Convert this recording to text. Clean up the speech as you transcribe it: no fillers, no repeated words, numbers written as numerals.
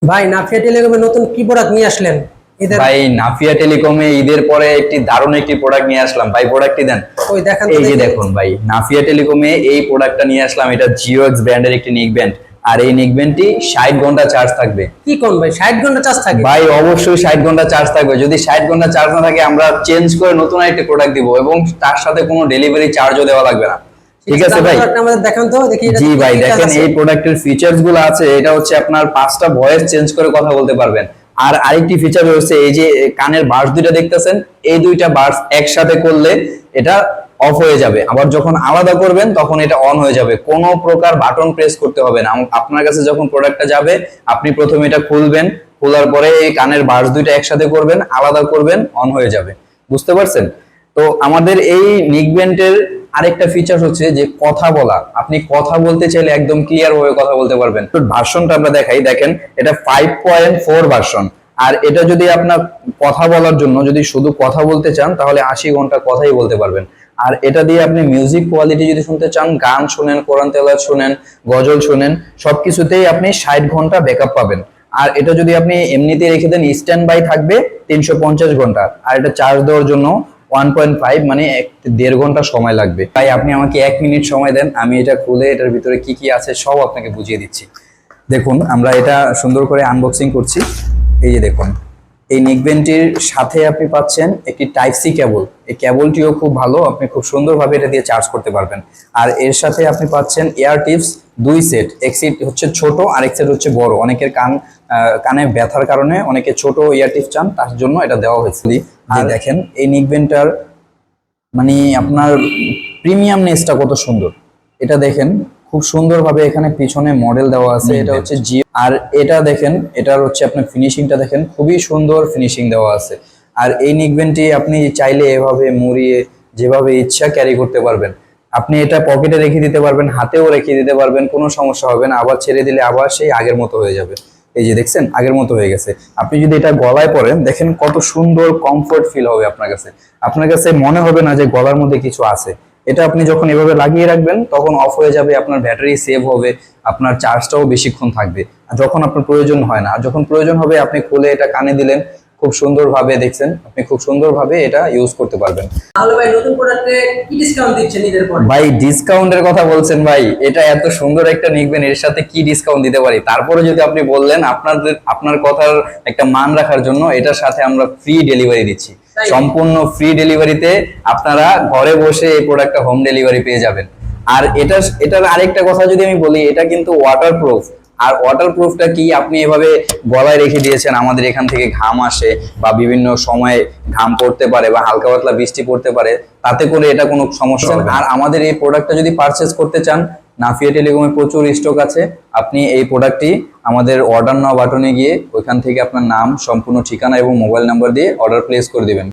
ভাই নাফিয়া টেলিকমে নতুন কি প্রোডাক্ট নিয়ে আসলেন ঈদের? ভাই নাফিয়া টেলিকমে ঈদের পরে একটি দারুণ একটি প্রোডাক্ট নিয়ে আসলাম ভাই। প্রোডাক্টটি দেন। ওই দেখেন তো এই যে দেখি। দেখুন ভাই, নাফিয়া টেলিকমে এই প্রোডাক্টটা নিয়ে আসলাম। এটা জিও এক্স ব্র্যান্ডের একটি নেক ব্যান্ড। আর এই নেক ব্যান্ডটি 60 ঘন্টা চার্জ থাকবে। কি কোন ভাই 60 ঘন্টা চার্জ থাকে? ভাই অবশ্যই 60 ঘন্টা চার্জ থাকবে। যদি 60 ঘন্টা চার্জ না থাকে আমরা চেঞ্জ করে নতুন আরেকটি প্রোডাক্ট দিব এবং তার সাথে কোনো ডেলিভারি চার্জও দেওয়া লাগবে না। ঠিক আছে ভাই? আমাদের দেখান তো দেখি। জি ভাই দেখেন, এই প্রোডাক্টের ফিচারস গুলো আছে। এটা হচ্ছে আপনার 5টা ভয়েস চেঞ্জ করে কথা বলতে পারবেন। আর আরেকটি ফিচার হচ্ছে এই যে কানের বাডস দুইটা দেখতেছেন, এই দুইটা বাডস একসাথে করলে এটা অফ হয়ে যাবে, আবার যখন আলাদা করবেন তখন এটা অন হয়ে যাবে। কোনো প্রকার বাটন প্রেস করতে হবে না। আপনার কাছে যখন প্রোডাক্টটা যাবে আপনি প্রথমে এটা খুলবেন, খোলার পরে এই কানের বাডস দুইটা একসাথে করবেন, আলাদা করবেন, অন হয়ে যাবে। বুঝতে পারছেন? তো আমাদের এই নিকব্যান্ডের আরেকটা ফিচার হচ্ছে যে কথা বলা। আপনি কথা বলতে চাইলে একদম ক্লিয়ার ভাবে কথা বলতে পারবেন। তো ভার্সনটা আমরা দেখাই, দেখেন এটা 5.4 ভার্সন। আর এটা যদি আপনার কথা বলার জন্য যদি শুধু কথা বলতে চান তাহলে 80 ঘন্টা কথাই বলতে পারবেন। আর এটা দিয়ে আপনি মিউজিক কোয়ালিটি যদি শুনতে চান, গান শুনেন, কোরআন তেলাওয়াত শুনেন, গজল শুনেন, সবকিছুতেই আপনি 60 ঘন্টা ব্যাকআপ পাবেন। আর এটা যদি আপনি এমনিতে রেখে দেন স্ট্যান্ড বাই থাকবে 350 ঘন্টা। আর এটা চার্জ দেওয়ার জন্য 1.5 মানে 1.5 ঘন্টা সময় লাগবে। তাই আপনি আমাকে 1 মিনিট সময় দেন, আমি এটা খুলে এটার ভিতরে কি কি আছে সব আপনাকে বুঝিয়ে দিচ্ছি। দেখুন আমরা এটা সুন্দর করে আনবক্সিং করছি। এই যে দেখুন, এই নেকব্যান্ডটির সাথে আপনি পাচ্ছেন একটি টাইপ সি কেবল। এই কেবলটিও খুব ভালো, আপনি খুব সুন্দরভাবে এটা দিয়ে চার্জ করতে পারবেন। আর এর সাথে আপনি পাচ্ছেন এয়ার টিপস 2 সেট। এক সেট হচ্ছে ছোট আর এক সেট হচ্ছে বড়। অনেকের কানে ব্যথার কারণে অনেকে ছোট ইয়ার টিপস চান, তার জন্য এটা দেওয়া হয়েছে। আর দেখেন এই নেকব্যান্ডটার মানে আপনার প্রিমিয়ামনেসটা কত সুন্দর, এটা দেখেন। খুব সুন্দরভাবে এখানে পিছনে মডেল দেওয়া আছে। এটা হচ্ছে জিও। আর এটা দেখেন, এটার হচ্ছে আপনার ফিনিশিংটা দেখেন, খুবই সুন্দর ফিনিশিং দেওয়া আছে। আর এই নেকব্যান্ডটি আপনি চাইলে এভাবে মুড়িয়ে যেভাবে ইচ্ছা ক্যারি করতে পারবেন। আপনি এটা পকেটে রেখে দিতে পারবেন, হাতেও রেখে দিতে পারবেন, কোনো সমস্যা হবে না। আবার ছেড়ে দিলে আবার সেই আগের মতো হয়ে যাবে। এই যে দেখছেন আগের মতো হয়ে গেছে। আপনি যদি এটা গলায় পরেন দেখেন কত সুন্দর কমফোর্ট ফিল হবে আপনার কাছে। আপনার কাছে মনে হবে না যে গলার মধ্যে কিছু আছে। এটা আপনি যখন এভাবে লাগিয়ে রাখবেন তখন অফ হয়ে যাবে, আপনার ব্যাটারি সেভ হবে, আপনার চার্জটাও বেশিক্ষণ থাকবে। আর যখন আপনার প্রয়োজন হয় না, আর যখন প্রয়োজন হবে আপনি খুলে এটা কানে দিলেন, খুব সুন্দরভাবে দেখছেন, আপনি খুব সুন্দরভাবে এটা ইউজ করতে পারবেন। তাহলে ভাই নতুন প্রোডাক্টে কি ডিসকাউন্ট দিচ্ছেন ঈদের পরে? ভাই ডিসকাউন্টের কথা বলছেন ভাই, এটা এত সুন্দর একটা নিকবেন, এর সাথে কি ডিসকাউন্ট দিতে পারি? তারপরে যদি আপনি বললেন, আপনার কথার একটা মান রাখার জন্য এটার সাথে আমরা ফ্রি ডেলিভারি দিচ্ছি। সম্পূর্ণ ফ্রি ডেলিভারিতে আপনারা ঘরে বসে এই প্রোডাক্টটা হোম ডেলিভারি পেয়ে যাবেন। আর এটার আরেকটা কথা যদি আমি বলি, এটা কিন্তু ওয়াটারপ্রুফ। আর ওয়াটারপ্রুফটা কি, আপনি এভাবে গলায় রেখে দিয়েছেন, আমাদের এখান থেকে ঘাম আসে বা বিভিন্ন সময় ঘাম পড়তে পারে বা হালকা পাতলা বৃষ্টি পড়তে পারে, তাতে করে এটা কোনো সমস্যা হবে না। আর আমাদের এই প্রোডাক্টটা যদি পারচেজ করতে চান, নাফিয়া টেলিকমে প্রচুর স্টক আছে। আপনি এই প্রোডাক্টটি আমাদের অর্ডার নাও বাটনে গিয়ে ওইখান থেকে আপনার নাম, সম্পূর্ণ ঠিকানা এবং মোবাইল নাম্বার দিয়ে অর্ডার প্লেস করে দিবেন।